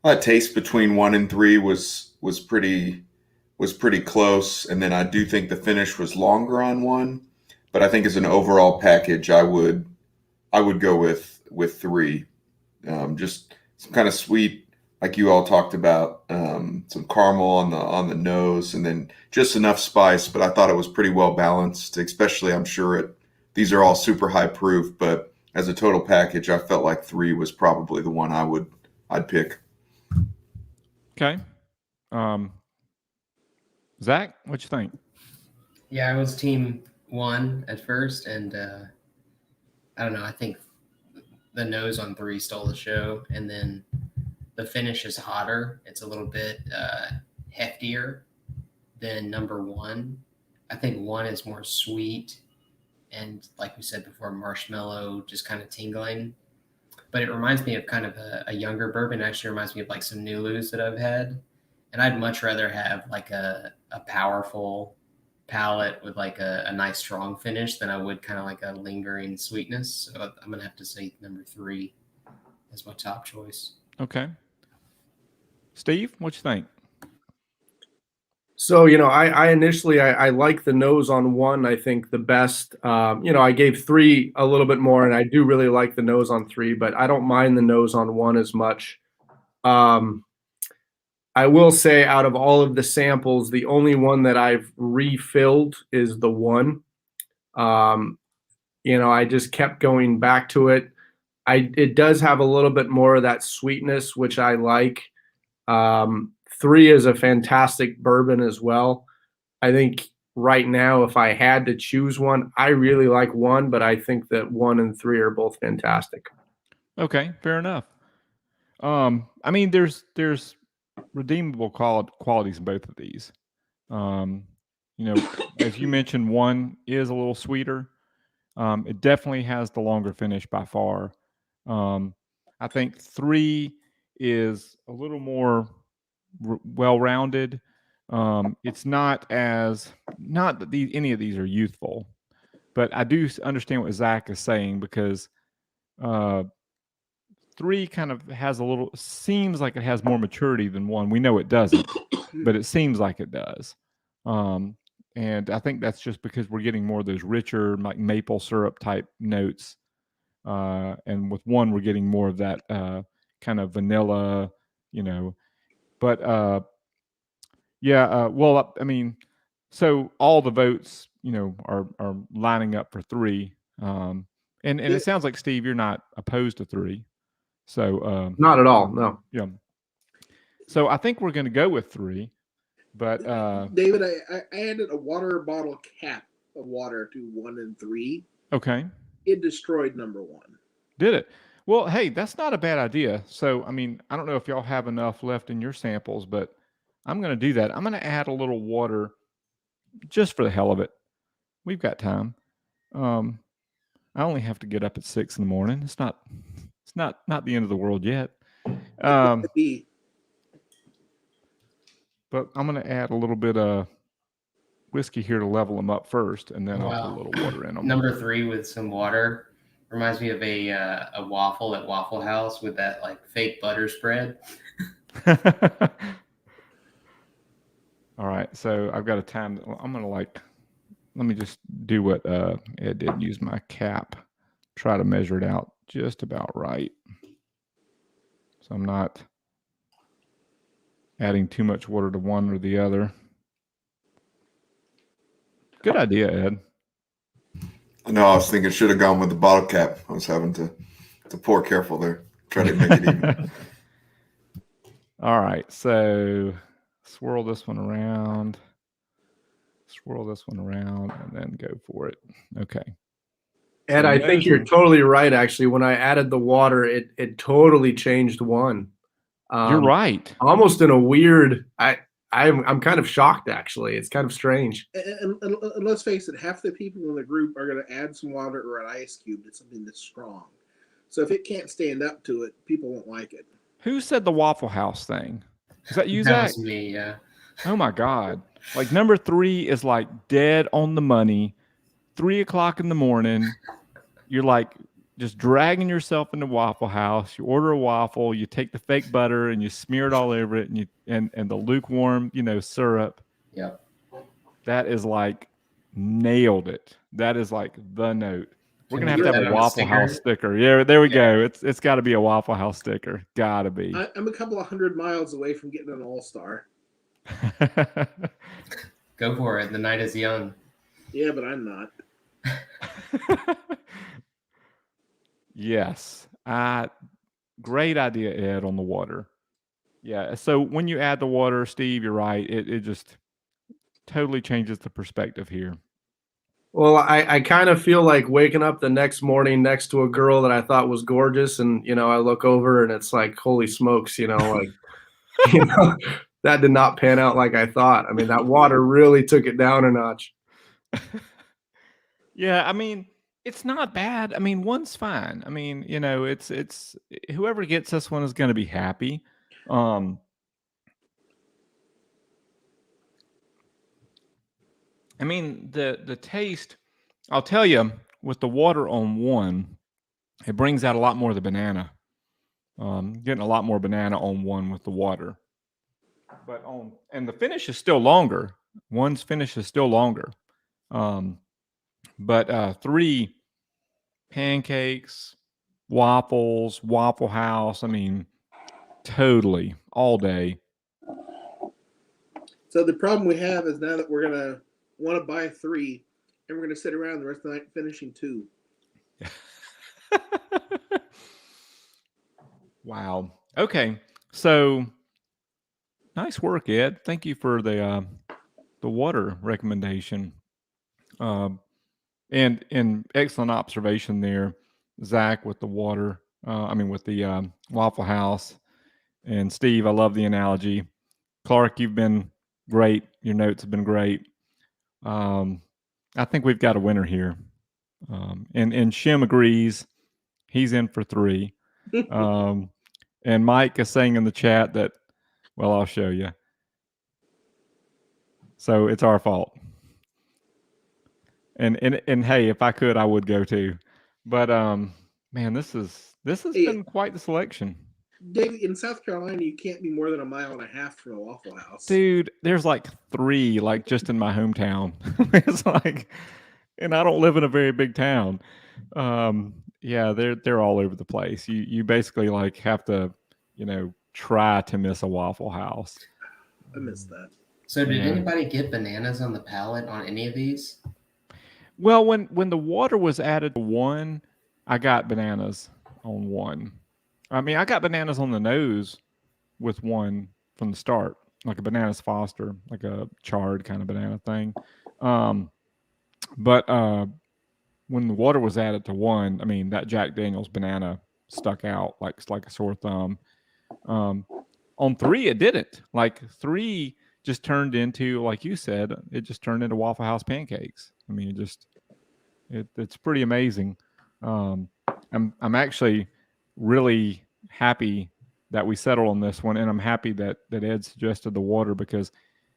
I thought taste between 1 and 3 was pretty close, and then I do think the finish was longer on 1. But I think as an overall package, I would go with 3. Just some kind of sweet, like you all talked about, some caramel on the nose, and then just enough spice. But I thought it was pretty well balanced. Especially, I'm sure these are all super high proof, but as a total package, I felt like 3 was probably the one I'd pick. Okay. Zach, what you think? Yeah, I was team 1 at first, and I don't know. I think the nose on 3 stole the show, and then the finish is hotter. It's a little bit heftier than number 1. I think 1 is more sweet and, like we said before, marshmallow, just kind of tingling. But it reminds me of kind of a younger bourbon. It actually reminds me of like some Nulus that I've had. And I'd much rather have like a powerful palate with like a nice strong finish than I would kind of like a lingering sweetness. So I'm going to have to say number 3 as my top choice. Okay. Steve, what you think? So, I initially, I like the nose on 1, I think the best. I gave 3 a little bit more, and I do really like the nose on 3, but I don't mind the nose on 1 as much. I will say out of all of the samples, the only one that I've refilled is the 1. I just kept going back to it. It does have a little bit more of that sweetness, which I like. 3 is a fantastic bourbon as well. I think right now, if I had to choose one, I really like 1, but I think that 1 and 3 are both fantastic. Okay, fair enough. I mean, there's redeemable qualities in both of these. As you mentioned, 1 is a little sweeter. It definitely has the longer finish by far. I think 3 is a little more well-rounded. It's not that any of these are youthful, but I do understand what Zach is saying because 3 kind of seems like it has more maturity than 1. We know it doesn't, but it seems like it does. And I think that's just because we're getting more of those richer, like maple syrup type notes. And with 1, we're getting more of that kind of vanilla, But well, I mean, so all the votes, are lining up for 3. And it sounds like, Steve, you're not opposed to 3. So Not at all, no. yeah. So I think we're going to go with 3. But David, I added a water bottle cap of water to 1 and 3. Okay. It destroyed number 1. Did it? Well, hey, that's not a bad idea. So, I mean, I don't know if y'all have enough left in your samples, but I'm going to do that. I'm going to add a little water just for the hell of it. We've got time. I only have to get up at 6 in the morning. It's not the end of the world yet. But I'm going to add a little bit of whiskey here to level them up first, and then I'll put a Wow. little water in them. Number 3 with some water reminds me of a waffle at Waffle House with that like fake butter spread. All right, so I've got a time. I'm gonna let me just do what Ed did. Use my cap, try to measure it out just about right, so I'm not adding too much water to one or the other. Good idea, Ed. No, I was thinking should have gone with the bottle cap. I was having to pour careful there. Try to make it even. All right, so swirl this one around, and then go for it. Okay. Ed, So I think you're totally right. Actually, when I added the water, it totally changed one. You're right. Almost in a weird. I'm kind of shocked. Actually, it's kind of strange. And let's face it, half the people in the group are going to add some water or an ice cube to something that's strong. So if it can't stand up to it, people won't like it. Who said the Waffle House thing? Is that you, That Zach? was me, yeah. Oh my God. Like number 3 is like dead on the money. 3 o'clock in the morning. You're like just dragging yourself into Waffle House. You order a waffle, you take the fake butter and you smear it all over it, and you and the lukewarm, syrup. Yep. That is like nailed it. That is like the note. We're Can gonna we have to get have that a on a Waffle House sticker? sticker. Yeah, there we Yeah. go. It's got to be a Waffle House sticker. Gotta be. I'm a couple of 100 miles away from getting an all-star. Go for it. The night is young. Yeah, but I'm not. Yes. Great idea, Ed, on the water. Yeah. So when you add the water, Steve, you're right. It just totally changes the perspective here. Well, I kind of feel like waking up the next morning next to a girl that I thought was gorgeous, and I look over and it's like, holy smokes, like that did not pan out like I thought. I mean, that water really took it down a notch. Yeah, I mean, it's not bad. I mean, one's fine. I mean, it's whoever gets this one is going to be happy. I mean, the taste, I'll tell you, with the water on one, it brings out a lot more of the banana. Getting a lot more banana on one with the water. But and the finish is still longer. One's finish is still longer. But 3 pancakes, waffles, Waffle House. I mean, totally all day. So the problem we have is now that we're going to want to buy 3, and we're going to sit around the rest of the night finishing 2. Wow. Okay. So nice work, Ed. Thank you for the water recommendation. And excellent observation there, Zach, with the water. With the Waffle House. And Steve, I love the analogy. Clark, you've been great. Your notes have been great. I think we've got a winner here. And Shim agrees. He's in for 3. And Mike is saying in the chat that, well, I'll show you. So it's our fault. And hey, if I could, I would go too. But man, this has been quite the selection. David, in South Carolina, you can't be more than a mile and a half from a Waffle House. Dude, there's like 3 like just in my hometown. It's like, and I don't live in a very big town. Yeah, they're all over the place. You basically like have to, try to miss a Waffle House. I missed that. So did anybody get bananas on the palate on any of these? Well, when the water was added to one, I got bananas on one. I mean, I got bananas on the nose with one from the start, like a bananas Foster, like a charred kind of banana thing. But when the water was added to one, I mean, that Jack Daniel's banana stuck out like a sore thumb. On 3, it didn't. Like 3 just turned into, like you said, it just turned into Waffle House pancakes. I mean, it's pretty amazing. I'm actually really happy that we settled on this one, and I'm happy that Ed suggested the water because,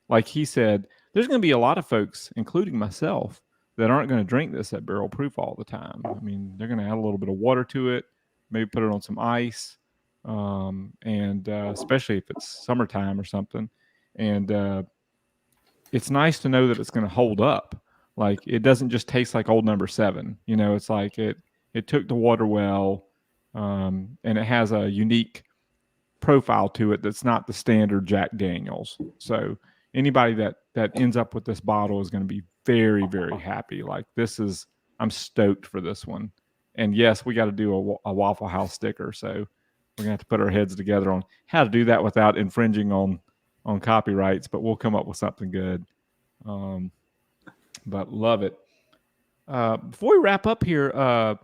like he said, there's going to be a lot of folks, including myself, that aren't going to drink this at barrel proof all the time. I mean, they're going to add a little bit of water to it, maybe put it on some ice, and especially if it's summertime or something. And it's nice to know that it's going to hold up. Like, it doesn't just taste like old number 7. You know, it's like it took the water well, and it has a unique profile to it that's not the standard Jack Daniels. So anybody that ends up with this bottle is going to be very, very happy. Like, I'm stoked for this one. And yes, we got to do a Waffle House sticker. So we're gonna have to put our heads together on how to do that without infringing on copyrights, but we'll come up with something good. But love it. Before we wrap up here, I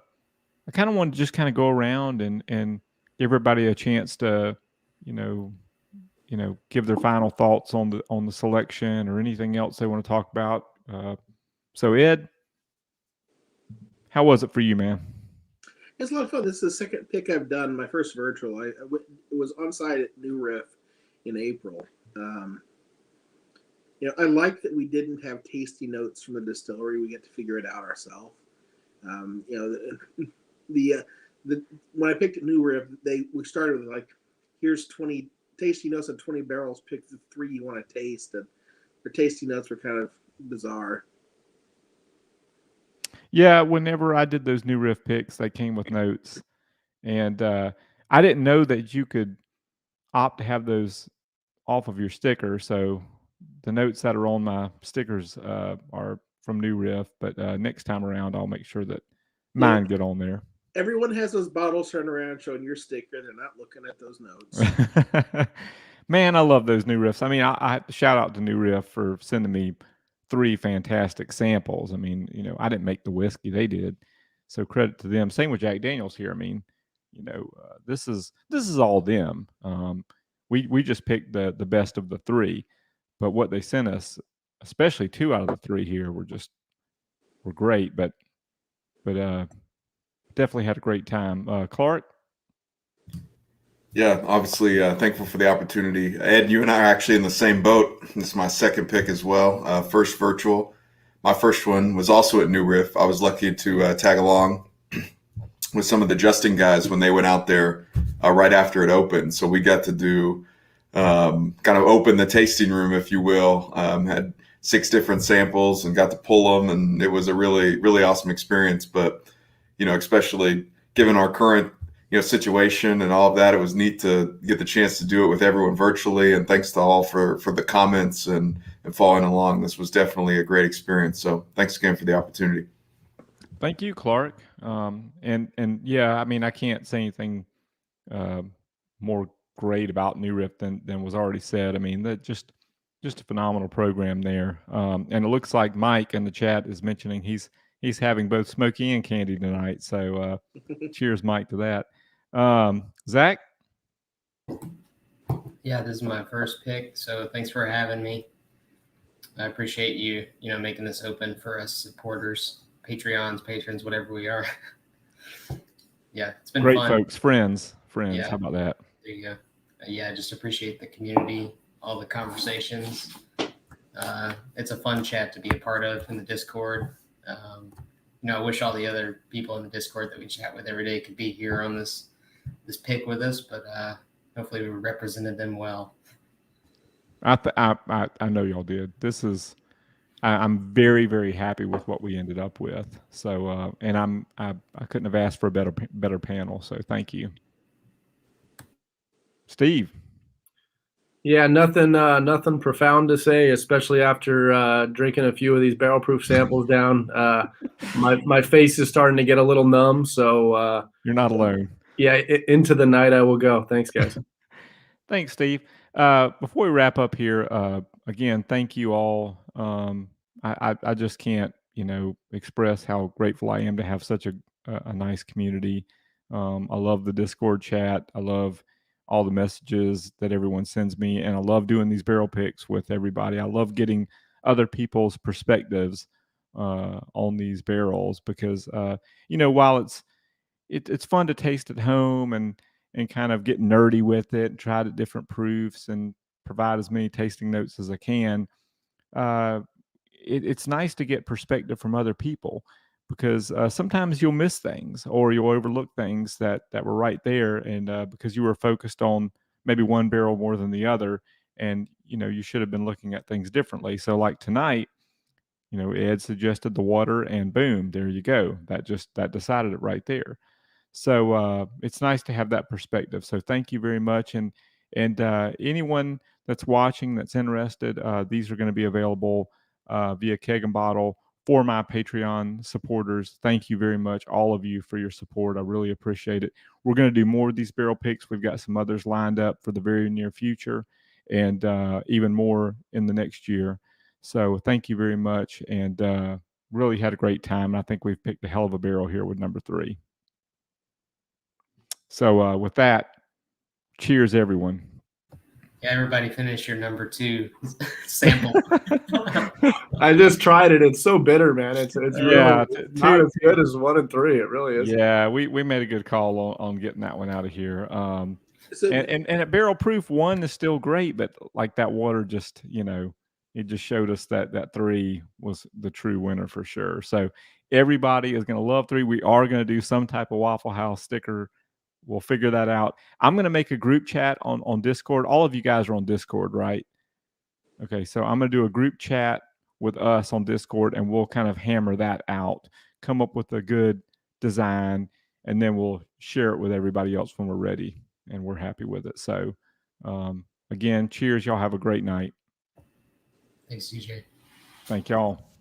kind of want to just kind of go around and give everybody a chance to, you know, give their final thoughts on the selection or anything else they want to talk about. So Ed, how was it for you, man? It's a lot of fun. This is the second pick I've done. My first virtual. It was on site at New Riff in April. I like that we didn't have tasty notes from the distillery. We get to figure it out ourselves. The when I picked at New Riff, we started with like, here's 20 tasty notes and 20 barrels. Pick the 3 you want to taste, and the tasty notes were kind of bizarre. Yeah, whenever I did those New Riff picks, they came with notes, and I didn't know that you could opt to have those off of your sticker. So the notes that are on my stickers are from New Riff, but next time around, I'll make sure that mine get on there. Everyone has those bottles turned around showing your sticker. They're not looking at those notes. Man, I love those New Riffs. I mean, I shout out to New Riff for sending me 3 fantastic samples. I mean, I didn't make the whiskey, they did. So credit to them. Same with Jack Daniels here. I mean, this is all them. We just picked the best of the 3, but what they sent us, especially 2 out of the 3 here, were great. But definitely had a great time. Clark? Yeah, obviously thankful for the opportunity. Ed, you and I are actually in the same boat. This is my second pick as well. First virtual. My first one was also at New Riff. I was lucky to tag along with some of the Justin guys when they went out there right after it opened. So we got to do kind of open the tasting room, if you will. Had 6 different samples and got to pull them, and it was a really, really awesome experience. But especially given our current situation and all of that, it was neat to get the chance to do it with everyone virtually. And thanks to all for the comments and following along. This was definitely a great experience. So thanks again for the opportunity. Thank you, Clark. And yeah, I mean, I can't say anything more great about New Riff than was already said. I mean, that just a phenomenal program there. And it looks like Mike in the chat is mentioning he's having both smoky and candy tonight. So cheers, Mike, to that. Zach? Yeah, this is my first pick, so thanks for having me. I appreciate you, making this open for us supporters, Patreons, patrons, whatever we are. Yeah, it's been great fun. Folks, friends. Yeah. How about that? There you go. Yeah, I just appreciate the community, all the conversations. It's a fun chat to be a part of in the Discord. I wish all the other people in the Discord that we chat with every day could be here on this pick with us, but hopefully we represented them well. I know y'all did. I'm very, very happy with what we ended up with. So, and I couldn't have asked for a better panel. So thank you, Steve. Yeah, nothing profound to say, especially after drinking a few of these barrel proof samples down. My face is starting to get a little numb. So you're not alone. Yeah, into the night I will go. Thanks, guys. Thanks, Steve. Before we wrap up here, again, thank you all. I just can't, express how grateful I am to have such a nice community. I love the Discord chat. I love all the messages that everyone sends me, and I love doing these barrel picks with everybody. I love getting other people's perspectives on these barrels because, while it's fun to taste at home and kind of get nerdy with it and try the different proofs and provide as many tasting notes as I can. it's nice to get perspective from other people, because sometimes you'll miss things or you'll overlook things that were right there, and because you were focused on maybe one barrel more than the other, and you should have been looking at things differently. So like tonight, Ed suggested the water, and boom, there you go. That decided it right there. So it's nice to have that perspective. So thank you very much, and anyone that's watching that's interested, these are going to be available via Keg and Bottle for my Patreon supporters. Thank you very much, all of you, for your support. I really appreciate it. We're going to do more of these barrel picks. We've got some others lined up for the very near future, and even more in the next year. So thank you very much, and really had a great time. I think we've picked a hell of a barrel here with number 3. So with that, cheers, everyone. Yeah, everybody finish your number 2 sample. I just tried it. It's so bitter, man. It's really not as good as 1 and 3. It really is. Yeah, we made a good call on getting that one out of here. And at barrel proof, 1 is still great, but like that water just, it just showed us that 3 was the true winner for sure. So everybody is going to love 3. We are going to do some type of Waffle House sticker. We'll figure that out. I'm going to make a group chat on Discord. All of you guys are on Discord, right? Okay, so I'm going to do a group chat with us on Discord, and we'll kind of hammer that out, come up with a good design, and then we'll share it with everybody else when we're ready and we're happy with it. So again, cheers. Y'all have a great night. Thanks, CJ. Thank y'all.